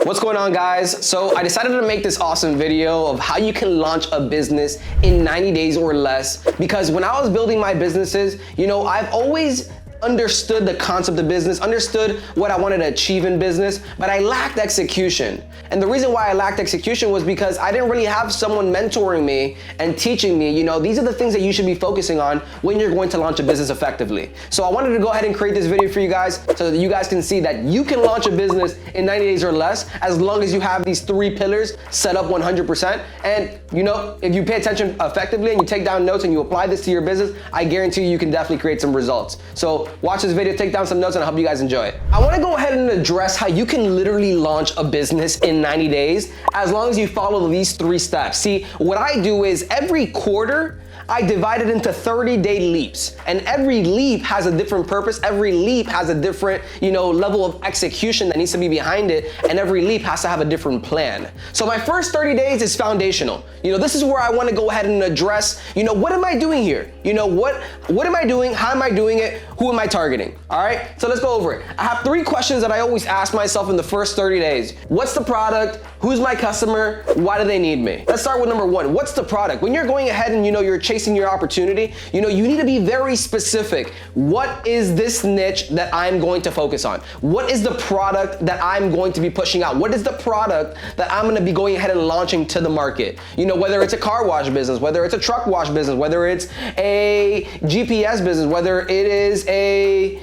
What's going on, guys? So I decided to make this awesome video of how you can launch a business in 90 days or less, because when I was building my businesses, I've always understood the concept of business, understood what I wanted to achieve in business, but I lacked execution. And the reason why I lacked execution was because I didn't really have someone mentoring me and teaching me, these are the things that you should be focusing on when you're going to launch a business effectively. So I wanted to go ahead and create this video for you guys so that you guys can see that you can launch a business in 90 days or less as long as you have these 3 pillars set up 100%. And if you pay attention effectively and you take down notes and you apply this to your business, I guarantee you can definitely create some results. So watch this video, take down some notes, and I hope you guys enjoy it. I wanna go ahead and address how you can literally launch a business in 90 days as long as you follow these 3 steps. See, what I do is every quarter, I divide it into 30-day leaps, and every leap has a different purpose. Every leap has a different, level of execution that needs to be behind it, and every leap has to have a different plan. So my first 30 days is foundational. This is where I want to go ahead and address, what am I doing here? What am I doing? How am I doing it? Who am I targeting? All right, so let's go over it. I have 3 questions that I always ask myself in the first 30 days. What's the product? Who's my customer? Why do they need me? Let's start with number 1. What's the product? When you're going ahead and you're chasing your opportunity, you need to be very specific. What is this niche that I'm going to focus on? What is the product that I'm going to be pushing out? What is the product that I'm going to be going ahead and launching to the market? Whether it's a car wash business, whether it's a truck wash business, whether it's a GPS business, whether it is a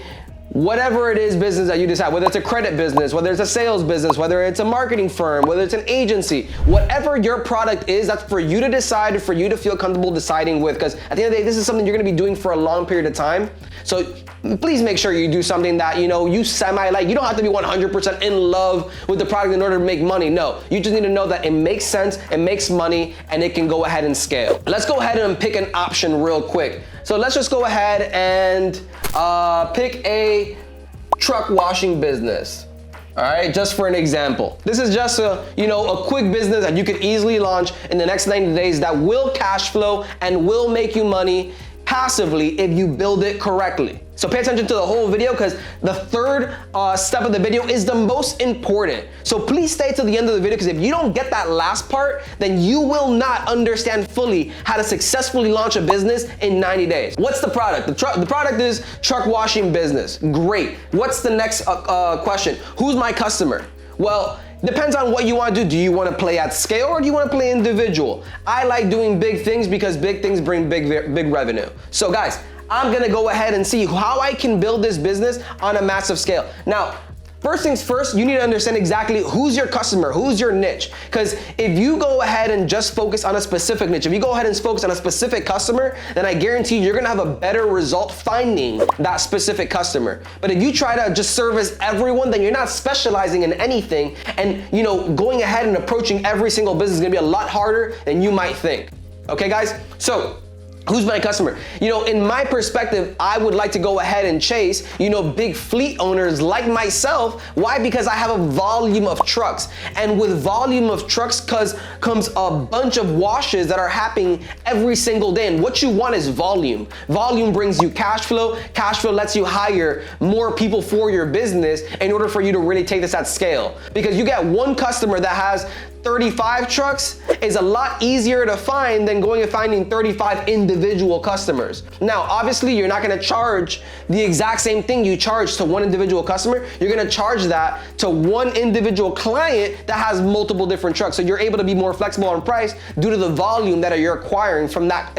whatever it is business that you decide, whether it's a credit business, whether it's a sales business, whether it's a marketing firm, whether it's an agency, whatever your product is, that's for you to decide, for you to feel comfortable deciding with, because at the end of the day, this is something you're gonna be doing for a long period of time. So please make sure you do something that, you semi-like. You don't have to be 100% in love with the product in order to make money. No, you just need to know that it makes sense, it makes money, and it can go ahead and scale. Let's go ahead and pick an option real quick. So let's just go ahead and pick a truck washing business. All right, just for an example. This is just a quick business that you could easily launch in the next 90 days that will cash flow and will make you money passively if you build it correctly. So pay attention to the whole video, because the third step of the video is the most important. So please stay to the end of the video, because if you don't get that last part, then you will not understand fully how to successfully launch a business in 90 days. What's the product? The product is truck washing business. Great. What's the next question? Who's my customer? Well, depends on what you want to do. Do you want to play at scale, or do you want to play individual? I like doing big things because big things bring big revenue. So guys, I'm gonna go ahead and see how I can build this business on a massive scale. Now, first things first, you need to understand exactly who's your customer, who's your niche. Because if you go ahead and just focus on a specific niche, if you go ahead and focus on a specific customer, then I guarantee you're gonna have a better result finding that specific customer. But if you try to just service everyone, then you're not specializing in anything. And going ahead and approaching every single business is gonna be a lot harder than you might think. Okay, guys? So, who's my customer? In my perspective, I would like to go ahead and chase, big fleet owners like myself. Why? Because I have a volume of trucks. And with volume of trucks comes a bunch of washes that are happening every single day. And what you want is volume. Volume brings you cash flow. Cash flow lets you hire more people for your business in order for you to really take this at scale. Because you get one customer that has 35 trucks is a lot easier to find than going and finding 35 individual customers. Now, obviously, you're not gonna charge the exact same thing you charge to one individual customer. You're gonna charge that to one individual client that has multiple different trucks. So you're able to be more flexible on price due to the volume that you're acquiring from that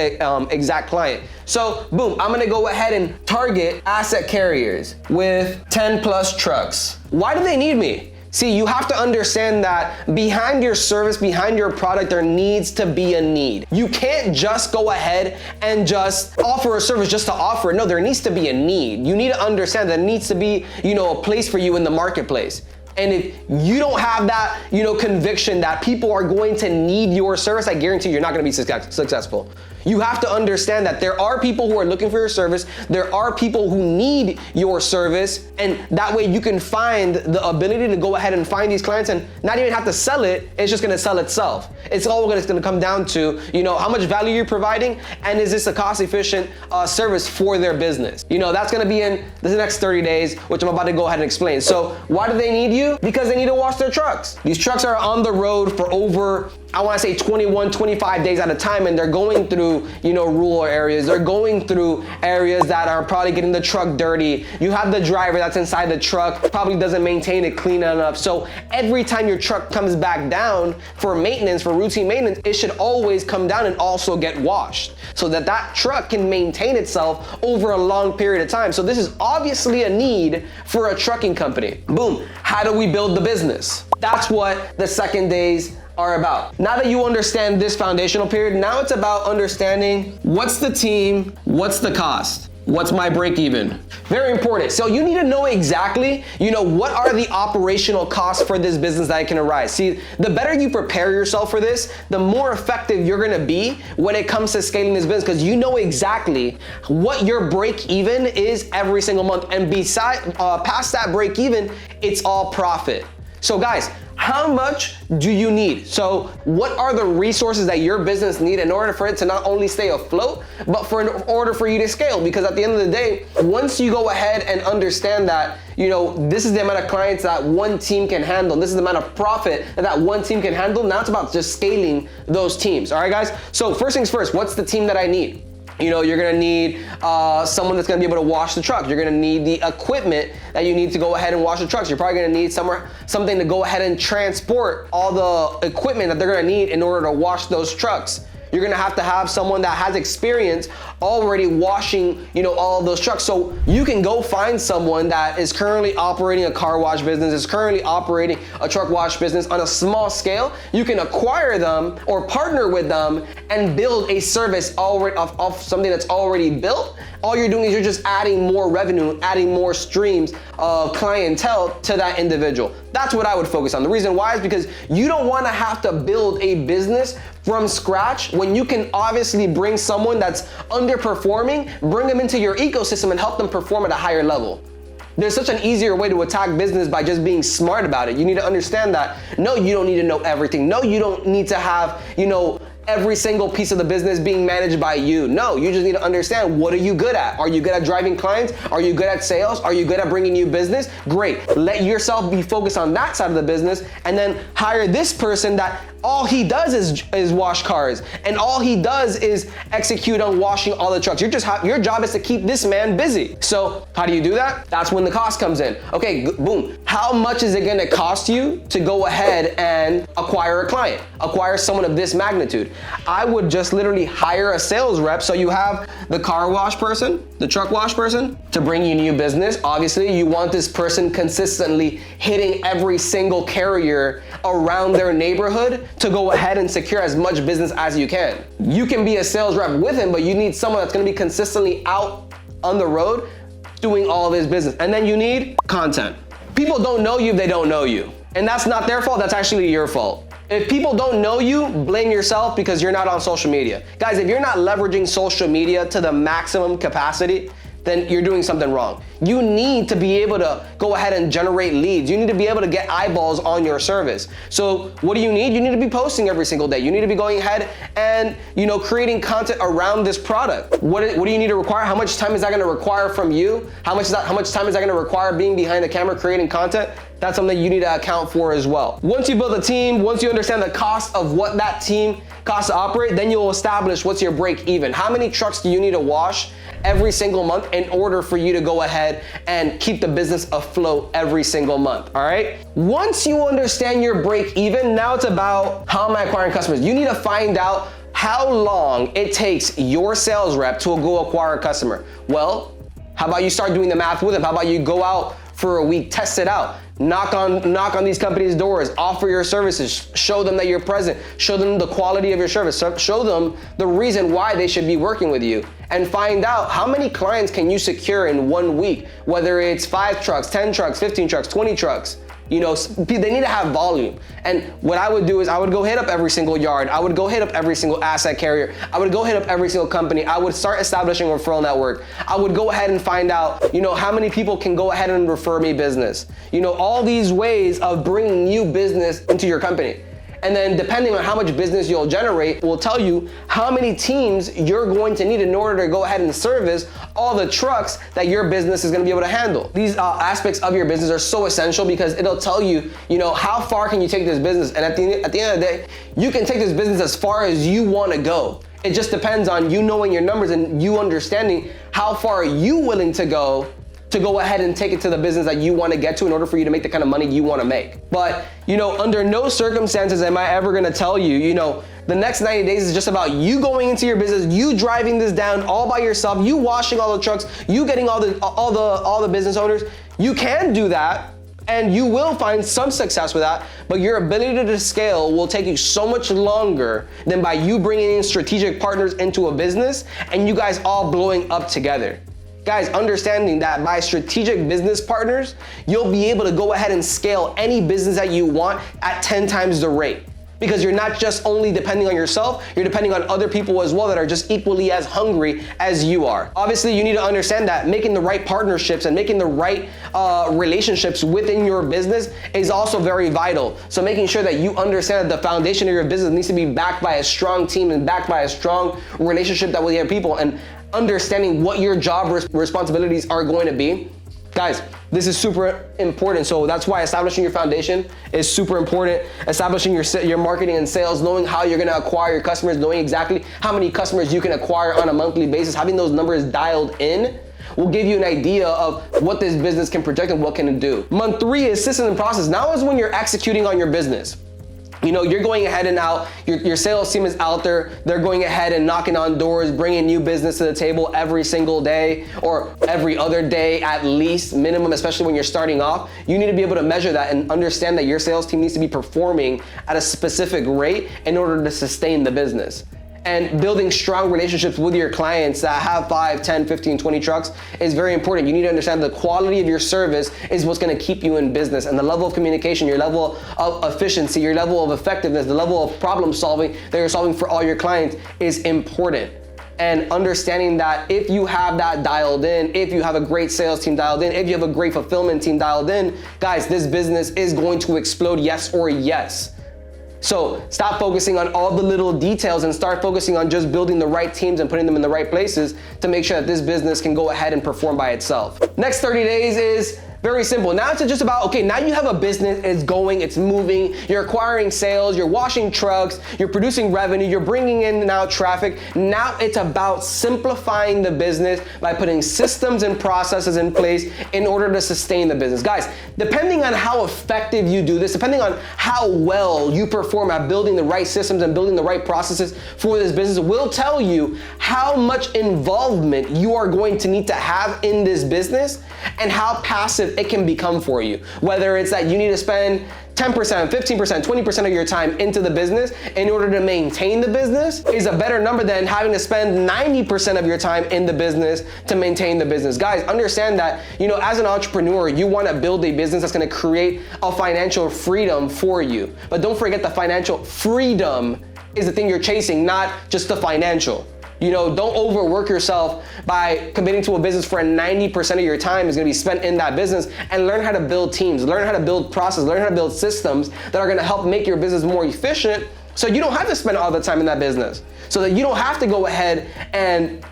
exact client. So boom, I'm gonna go ahead and target asset carriers with 10 plus trucks. Why do they need me? See, you have to understand that behind your service, behind your product, there needs to be a need. You can't just go ahead and just offer a service just to offer it. No, there needs to be a need. You need to understand that there needs to be, a place for you in the marketplace. And if you don't have that, conviction that people are going to need your service, I guarantee you're not gonna be successful. You have to understand that there are people who are looking for your service, there are people who need your service, and that way you can find the ability to go ahead and find these clients and not even have to sell it, it's just gonna sell itself. It's all gonna come down to, how much value you're providing, and is this a cost-efficient service for their business? That's gonna be in the next 30 days, which I'm about to go ahead and explain. So why do they need you? Because they need to wash their trucks. These trucks are on the road for over, I wanna say 21, 25 days at a time, and they're going through, rural areas. They're going through areas that are probably getting the truck dirty. You have the driver that's inside the truck, probably doesn't maintain it clean enough. So every time your truck comes back down for maintenance, for routine maintenance, it should always come down and also get washed so that that truck can maintain itself over a long period of time. So this is obviously a need for a trucking company. Boom. How do we build the business? That's what the second days are about. Now that you understand this foundational period, now it's about understanding what's the team, what's the cost, what's my break even. Very important. So you need to know exactly, what are the operational costs for this business that can arise. See, the better you prepare yourself for this, the more effective you're gonna be when it comes to scaling this business, because you know exactly what your break even is every single month. And past that break even, it's all profit. So guys, how much do you need? So what are the resources that your business need in order for it to not only stay afloat, but in order for you to scale? Because at the end of the day, once you go ahead and understand that, this is the amount of clients that one team can handle, this is the amount of profit that one team can handle, now it's about just scaling those teams. All right, guys? So first things first, what's the team that I need? You're gonna need someone that's gonna be able to wash the truck. You're gonna need the equipment that you need to go ahead and wash the trucks. You're probably gonna need something to go ahead and transport all the equipment that they're gonna need in order to wash those trucks. You're gonna have to have someone that has experience already washing, all of those trucks. So you can go find someone that is currently operating a car wash business, is currently operating a truck wash business on a small scale. You can acquire them or partner with them and build a service already of something that's already built. All you're doing is you're just adding more revenue, adding more streams of clientele to that individual. That's what I would focus on. The reason why is because you don't wanna have to build a business from scratch when you can obviously bring someone that's underperforming, bring them into your ecosystem and help them perform at a higher level. There's such an easier way to attack business by just being smart about it. You need to understand that, no, you don't need to know everything. No, you don't need to have, every single piece of the business being managed by you. No, you just need to understand, what are you good at? Are you good at driving clients? Are you good at sales? Are you good at bringing new business? Great. Let yourself be focused on that side of the business and then hire this person that all he does is wash cars and all he does is execute on washing all the trucks. Your job is to keep this man busy. So how do you do that? That's when the cost comes in. Okay, boom. How much is it gonna cost you to go ahead and acquire a client, acquire someone of this magnitude? I would just literally hire a sales rep. So you have the car wash person, the truck wash person to bring you new business. Obviously, you want this person consistently hitting every single carrier around their neighborhood to go ahead and secure as much business as you can. You can be a sales rep with him, but you need someone that's gonna be consistently out on the road doing all of his business. And then you need content. People don't know you if they don't know you. And that's not their fault, that's actually your fault. If people don't know you, blame yourself because you're not on social media. Guys, if you're not leveraging social media to the maximum capacity, then you're doing something wrong. You need to be able to go ahead and generate leads. You need to be able to get eyeballs on your service. So what do you need? You need to be posting every single day. You need to be going ahead and creating content around this product. What do you need to require? How much time is that gonna require from you? How much time is that gonna require being behind the camera creating content? That's something you need to account for as well. Once you build a team, once you understand the cost of what that team costs to operate, then you'll establish what's your break even. How many trucks do you need to wash every single month in order for you to go ahead and keep the business afloat every single month, all right? Once you understand your break even, now it's about how am I acquiring customers? You need to find out how long it takes your sales rep to go acquire a customer. Well, how about you start doing the math with them? How about you go out for a week, test it out, knock on these companies' doors, offer your services, show them that you're present, show them the quality of your service, show them the reason why they should be working with you, and find out how many clients can you secure in 1 week, whether it's 5 trucks, 10 trucks, 15 trucks, 20 trucks. They need to have volume. And what I would do is I would go hit up every single yard. I would go hit up every single asset carrier. I would go hit up every single company. I would start establishing a referral network. I would go ahead and find out, how many people can go ahead and refer me business. All these ways of bringing new business into your company. And then depending on how much business you'll generate will tell you how many teams you're going to need in order to go ahead and service all the trucks that your business is gonna be able to handle. These aspects of your business are so essential because it'll tell you, how far can you take this business. And at the end of the day, you can take this business as far as you wanna go. It just depends on you knowing your numbers and you understanding how far are you willing to go ahead and take it to the business that you want to get to in order for you to make the kind of money you want to make. But, under no circumstances am I ever going to tell you, the next 90 days is just about you going into your business, you driving this down all by yourself, you washing all the trucks, you getting all the business owners. You can do that and you will find some success with that, but your ability to scale will take you so much longer than by you bringing in strategic partners into a business and you guys all blowing up together. Guys, understanding that by strategic business partners, you'll be able to go ahead and scale any business that you want at 10 times the rate. Because you're not just only depending on yourself, you're depending on other people as well that are just equally as hungry as you are. Obviously, you need to understand that making the right partnerships and making the right relationships within your business is also very vital. So making sure that you understand that the foundation of your business needs to be backed by a strong team and backed by a strong relationship that with your people, and understanding what your job responsibilities are going to be. Guys, this is super important. So that's why establishing your foundation is super important. Establishing your marketing and sales, knowing how you're gonna acquire your customers, knowing exactly how many customers you can acquire on a monthly basis, having those numbers dialed in will give you an idea of what this business can project and what can it do. Month 3 is system and process. Now is when you're executing on your business. You're going ahead and out, your sales team is out there, they're going ahead and knocking on doors, bringing new business to the table every single day or every other day at least, minimum, especially when you're starting off. You need to be able to measure that and understand that your sales team needs to be performing at a specific rate in order to sustain the business. And building strong relationships with your clients that have 5, 10, 15, 20 trucks is very important. You need to understand the quality of your service is what's gonna keep you in business, and the level of communication, your level of efficiency, your level of effectiveness, the level of problem solving that you're solving for all your clients is important. And understanding that if you have that dialed in, if you have a great sales team dialed in, if you have a great fulfillment team dialed in, guys, this business is going to explode, yes or yes. So stop focusing on all the little details and start focusing on just building the right teams and putting them in the right places to make sure that this business can go ahead and perform by itself. Next 30 days is very simple. Now it's just about, okay, now you have a business, it's going, it's moving, you're acquiring sales, you're washing trucks, you're producing revenue, you're bringing in now traffic. Now it's about simplifying the business by putting systems and processes in place in order to sustain the business. Guys, depending on how effective you do this, depending on how well you perform at building the right systems and building the right processes for this business, will tell you how much involvement you are going to need to have in this business and how passive it can become for you. Whether it's that you need to spend 10%, 15%, 20% of your time into the business in order to maintain the business is a better number than having to spend 90% of your time in the business to maintain the business. Guys, understand that, as an entrepreneur, you want to build a business that's going to create a financial freedom for you. But don't forget, the financial freedom is the thing you're chasing, not just the financial. Don't overwork yourself by committing to a business for 90% of your time is gonna be spent in that business, and learn how to build teams, learn how to build process, learn how to build systems that are gonna help make your business more efficient so you don't have to spend all the time in that business. So that you don't have to go ahead and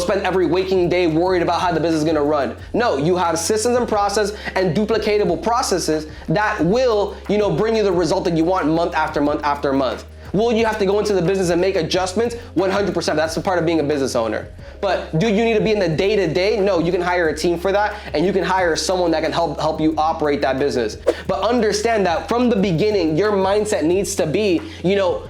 spend every waking day worried about how the business is gonna run. No, you have systems and process and duplicatable processes that will, bring you the result that you want month after month after month. Will you have to go into the business and make adjustments? 100%, that's the part of being a business owner. But do you need to be in the day-to-day? No, you can hire a team for that, and you can hire someone that can help you operate that business. But understand that from the beginning, your mindset needs to be,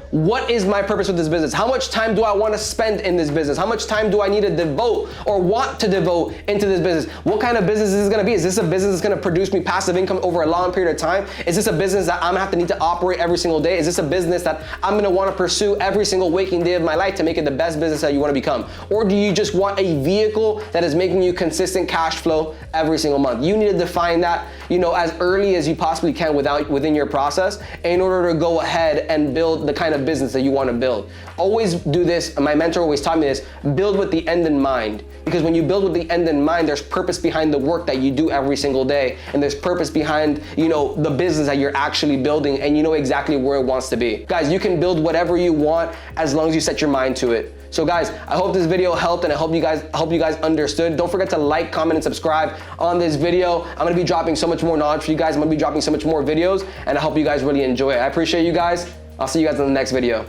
what is my purpose with this business? How much time do I want to spend in this business? How much time do I need to devote or want to devote into this business? What kind of business is this going to be? Is this a business that's going to produce me passive income over a long period of time? Is this a business that I'm going to have to need to operate every single day? Is this a business that I'm gonna wanna pursue every single waking day of my life to make it the best business that you wanna become? Or do you just want a vehicle that is making you consistent cash flow every single month? You need to define that, as early as you possibly can within your process in order to go ahead and build the kind of business that you wanna build. Always do this, my mentor always taught me this, build with the end in mind. Because when you build with the end in mind, there's purpose behind the work that you do every single day, and there's purpose behind, the business that you're actually building, and you know exactly where it wants to be. Guys, you can build whatever you want as long as you set your mind to it. So guys, I hope this video helped, and I hope you guys understood. Don't forget to like, comment, and subscribe on this video. I'm gonna be dropping so much more knowledge for you guys. I'm gonna be dropping so much more videos, and I hope you guys really enjoy it. I appreciate you guys. I'll see you guys in the next video.